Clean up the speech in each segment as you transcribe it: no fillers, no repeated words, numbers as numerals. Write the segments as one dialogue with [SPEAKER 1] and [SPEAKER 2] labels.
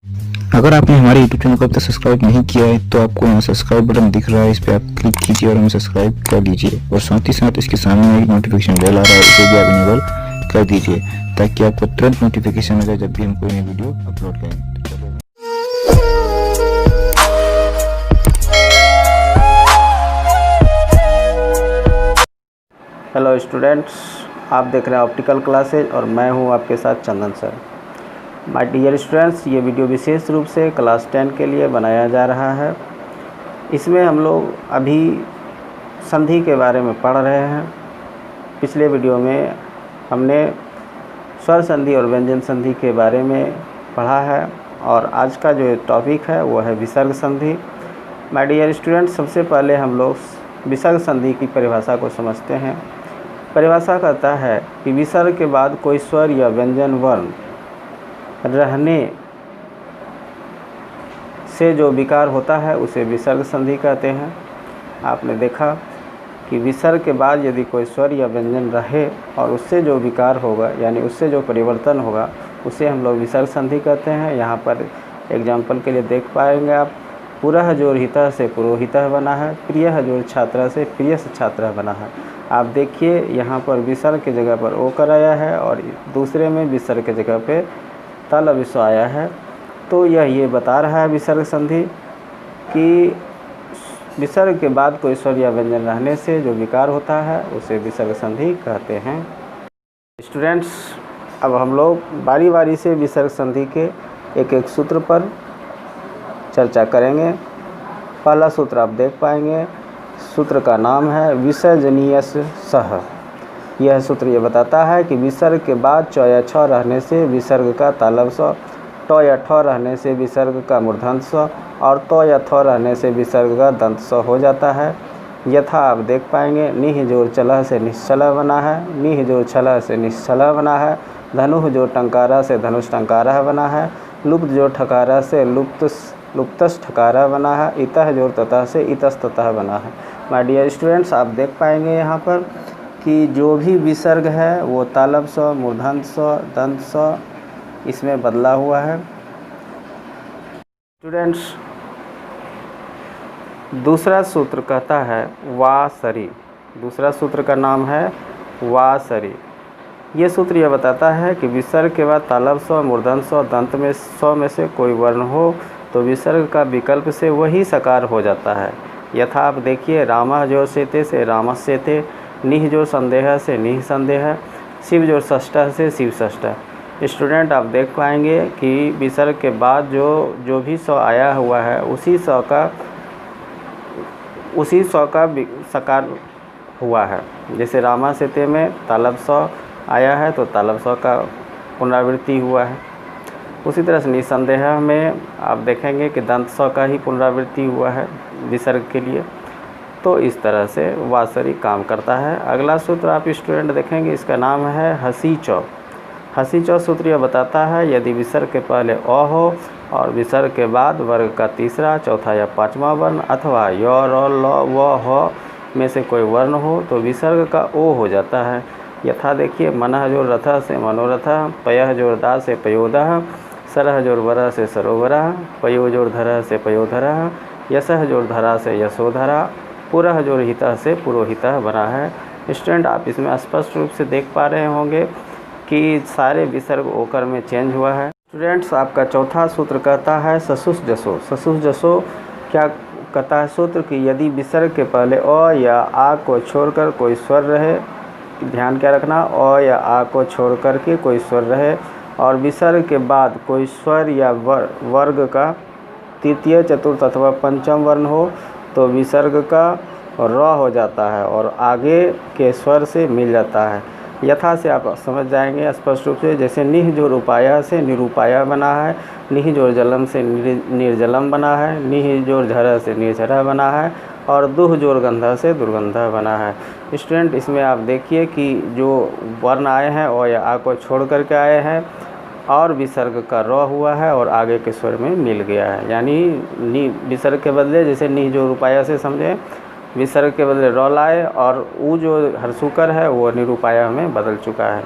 [SPEAKER 1] अगर आपने हमारे YouTube चैनल को अब तक सब्सक्राइब नहीं किया है तो आपको यहाँ सब्सक्राइब बटन दिख रहा है, इस पर आप क्लिक कीजिए और हमें सब्सक्राइब कर लीजिए। और साथ ही साथ इसके सामने एक नोटिफिकेशन बेल आ रहा है, उसे भी आप इनेबल कर दीजिए ताकि आपको तुरंत नोटिफिकेशन मिले जब भी हम कोई नई वीडियो अपलोड करें।
[SPEAKER 2] हेलो स्टूडेंट्स, आप देख रहे हैं ऑप्टिकल क्लासेज और मैं हूं आपके साथ चंदन सर। माय डियर स्टूडेंट्स, ये वीडियो विशेष रूप से क्लास 10 के लिए बनाया जा रहा है। इसमें हम लोग अभी संधि के बारे में पढ़ रहे हैं। पिछले वीडियो में हमने स्वर संधि और व्यंजन संधि के बारे में पढ़ा है और आज का जो टॉपिक है वो है विसर्ग संधि। माय डियर स्टूडेंट्स, सबसे पहले हम लोग विसर्ग संधि की परिभाषा को समझते हैं। परिभाषा कहता है कि विसर्ग के बाद कोई स्वर या व्यंजन वर्ण रहने से जो विकार होता है उसे विसर्ग संधि कहते हैं। आपने देखा कि विसर्ग के बाद यदि कोई स्वर या व्यंजन रहे और उससे जो विकार होगा यानी उससे जो परिवर्तन होगा उसे हम लोग विसर्ग संधि कहते हैं। यहाँ पर एग्जाम्पल के लिए देख पाएंगे आप, पुरः जोर हितः से पुरोहितः बना है, प्रियः जोर छात्रः से प्रियः छात्रः बना है। आप देखिए यहाँ पर विसर्ग की जगह पर ओकर आया है और दूसरे में विसर्ग की जगह पे तल विस्व आया है। तो ये बता रहा है विसर्ग संधि कि विसर्ग के बाद कोई स्वर या व्यंजन रहने से जो विकार होता है उसे विसर्ग संधि कहते हैं। स्टूडेंट्स, अब हम लोग बारी बारी से विसर्ग संधि के एक एक सूत्र पर चर्चा करेंगे। पहला सूत्र आप देख पाएंगे, सूत्र का नाम है विसर्जनीयस सह। यह सूत्र ये बताता है कि विसर्ग के बाद च या छ रहने से विसर्ग का तालव स, ट या ठ रहने से विसर्ग का मूर्धन्य स और त या थ रहने से विसर्ग का दंत स हो जाता है। यथा आप देख पाएंगे, निह जोर चलह से निश्चलः बना है, निह जोर छलह से निश्चलः बना है, धनुः जोर टंकारः से धनुष टंकारः बना है, लुप्त जोर ठकारः से लुप्तस ठकारः बना है, इतः जोर ततः से इतस ततः बना है। माय डियर स्टूडेंट्स, आप देख पाएंगे यहाँ पर कि जो भी विसर्ग है वो तालव स, मूर्धन्य स, दंत स इसमें बदला हुआ है। स्टूडेंट्स, दूसरा सूत्र कहता है वासरी। दूसरा सूत्र का नाम है वासरी। ये सूत्र यह बताता है कि विसर्ग के बाद तालव स, मूर्धन्य स, दंत में स में से कोई वर्ण हो तो विसर्ग का विकल्प से वही सकार हो जाता है। यथा आप देखिए, रामः जोर सेते से रामस्येते, निह जोर संदेह से निह संदेह, शिव जोर षष्ठः से शिव षष्ठः। स्टूडेंट, आप देख पाएंगे कि विसर्ग के बाद जो भी स आया हुआ है उसी स का सकार हुआ है। जैसे रामा सेते में तालव स आया है तो तालव स का पुनरावृत्ति हुआ है। उसी तरह से निसंदेह में आप देखेंगे कि दंत स का ही पुनरावृत्ति हुआ है विसर्ग के लिए। तो इस तरह से वासरी काम करता है। अगला सूत्र आप स्टूडेंट देखेंगे, इसका नाम है हसी चौ। हसी चौ सूत्र यह बताता है यदि विसर्ग के पहले अ हो और विसर्ग के बाद वर्ग का तीसरा, चौथा या पांचवा वर्ण अथवा य, र, ल, व, ह में से कोई वर्ण हो तो विसर्ग का ओ हो जाता है। यथा देखिए, मनः जोर रथः से मनोरथः, पयः जोर दा से पयोदः, सरः जोर वरः से सरोवरः, पयो जोर धरः से पयोधरः, यशः जोर धरा से यशोधरा, पुरः जोर हितः से पुरोहितः बना है। स्टूडेंट, आप इसमें स्पष्ट रूप से देख पा रहे होंगे कि सारे विसर्ग ओकर में चेंज हुआ है। स्टूडेंट्स, आपका चौथा सूत्र कहता है ससुस जसो। ससुस जसो क्या कहता है सूत्र कि यदि विसर्ग के पहले अ या आ को छोड़कर कोई स्वर रहे, ध्यान क्या रखना, अ या आ को छोड़ करके कोई स्वर रहे और विसर्ग के बाद कोई स्वर या वर्ग का तृतीय, चतुर्थ अथवा पंचम वर्ण हो तो विसर्ग का र हो जाता है और आगे के स्वर से मिल जाता है। यथा से आप समझ जाएंगे स्पष्ट रूप से। जैसे निह जोर उपाया से निरूपाया बना है, निह जोर जलम से निर्जलम बना है, निह जोर झरह से निर्झरह बना है और दुह जोर गंधा से दुर्गंधा बना है। स्टूडेंट, इसमें आप देखिए कि जो वर्ण आए हैं ओ या आ को छोड़ करके आए हैं और विसर्ग का र हुआ है और आगे के स्वर में मिल गया है। यानी विसर्ग के बदले जैसे निह जोर उपाया से समझें, विसर्ग के बदले र लाए और ऊ जो हर्षुकर है वो निरूपाया में बदल चुका है।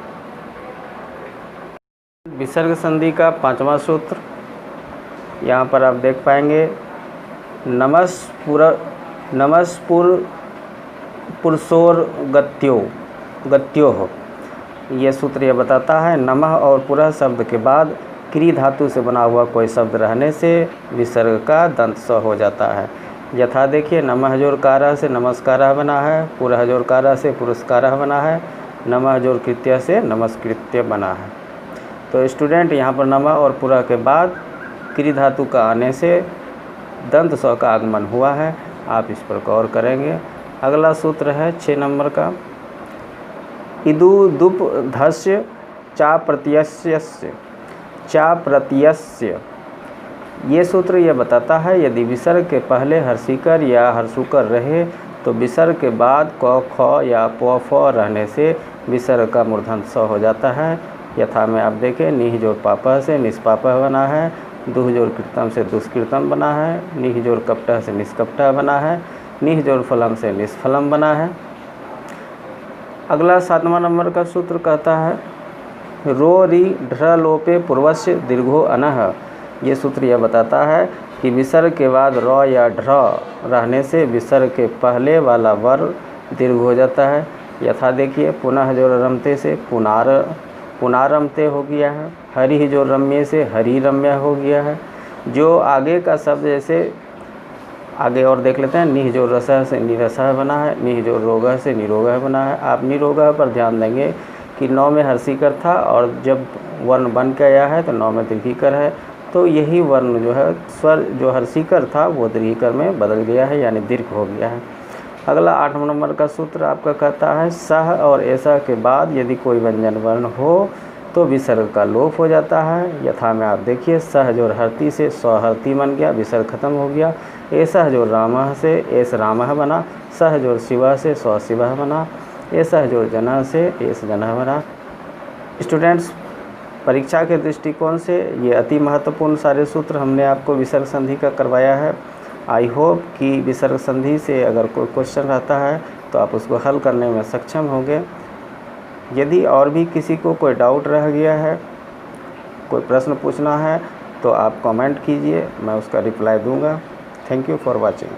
[SPEAKER 2] विसर्ग संधि का पांचवा सूत्र यहाँ पर आप देख पाएंगे पुरुषोर गत्यो। ये सूत्र ये बताता है नमः और पुरः शब्द के बाद क्री धातु से बना हुआ कोई शब्द रहने से विसर्ग का दंत स हो जाता है। यथा देखिए, नमः जोर कारः से नमस्कारः बना है, पुरः जोर कारः से पुरस्कारः बना है, नमः जोर कृत्य से नमस्कृत्य बना है। तो स्टूडेंट यहाँ पर नमः और पुरः के बाद क्री धातु का आने से दंत स का आगमन हुआ है। आप इस पर गौर करेंगे। अगला सूत्र है 6 नंबर का, इदु दुप धस्य चा प्रत्ययस्य। ये सूत्र यह बताता है यदि विसर्ग के पहले हर्षिकर या हर्षुकर रहे तो विसर्ग के बाद क ख या प फ रहने से विसर्ग का मूर्धन्य स हो जाता है। यथा में आप देखें, निह जोर पापः से निष्पापः बना है, दुह जोर कृतम से दुष्कृतम बना है, निह जोर कपटः से निष्कपटः बना है, निह जोर फलम से निष्फलम बना है। अगला 7वां नंबर का सूत्र कहता है रो री ढ्र लोपे पूर्वस्य दीर्घो अनः। ये सूत्र यह बताता है कि विसर्ग के बाद र या ढ्र रहने से विसर्ग के पहले वाला वर्ग दीर्घ हो जाता है। यथा देखिए, पुनः जोर रमते से पुनारमते हो गया है, हरि जोर रम्य से हरि रम्य हो गया है। जो आगे का शब्द जैसे आगे और देख लेते हैं, निह जोर रसः से निरसः बना है, निह जोर रोगः से निरोगः बना है। आप निरोगः पर ध्यान देंगे कि 9 में हर्षिकर था और जब वर्ण बन के आया है तो 9 में दीर्घिकर है, तो यही वर्ण जो है स्वर जो हर्षिकर था वो दीर्घिकर में बदल गया है, यानी दीर्घ हो गया है। अगला 8वां नंबर का सूत्र आपका कहता है सह और ऐसा के बाद यदि कोई व्यंजन वर्ण हो तो विसर्ग का लोप हो जाता है। यथा में आप देखिए, सह जोर हर्ती से स्वहर्ती बन गया, विसर्ग खत्म हो गया। ऐसा जोर रामः से एस रामः बना, सह जोर शिवः से स्व शिवः बना, ऐसा जोर जनः से एस जनः बना। स्टूडेंट्स, परीक्षा के दृष्टिकोण से ये अति महत्वपूर्ण सारे सूत्र हमने आपको विसर्ग संधि का करवाया है। आई होप कि विसर्ग संधि से अगर कोई क्वेश्चन रहता है तो आप उसको हल करने में सक्षम होंगे। यदि और भी किसी को कोई डाउट रह गया है, कोई प्रश्न पूछना है, तो आप कमेंट कीजिए, मैं उसका रिप्लाई दूंगा। Thank you for watching.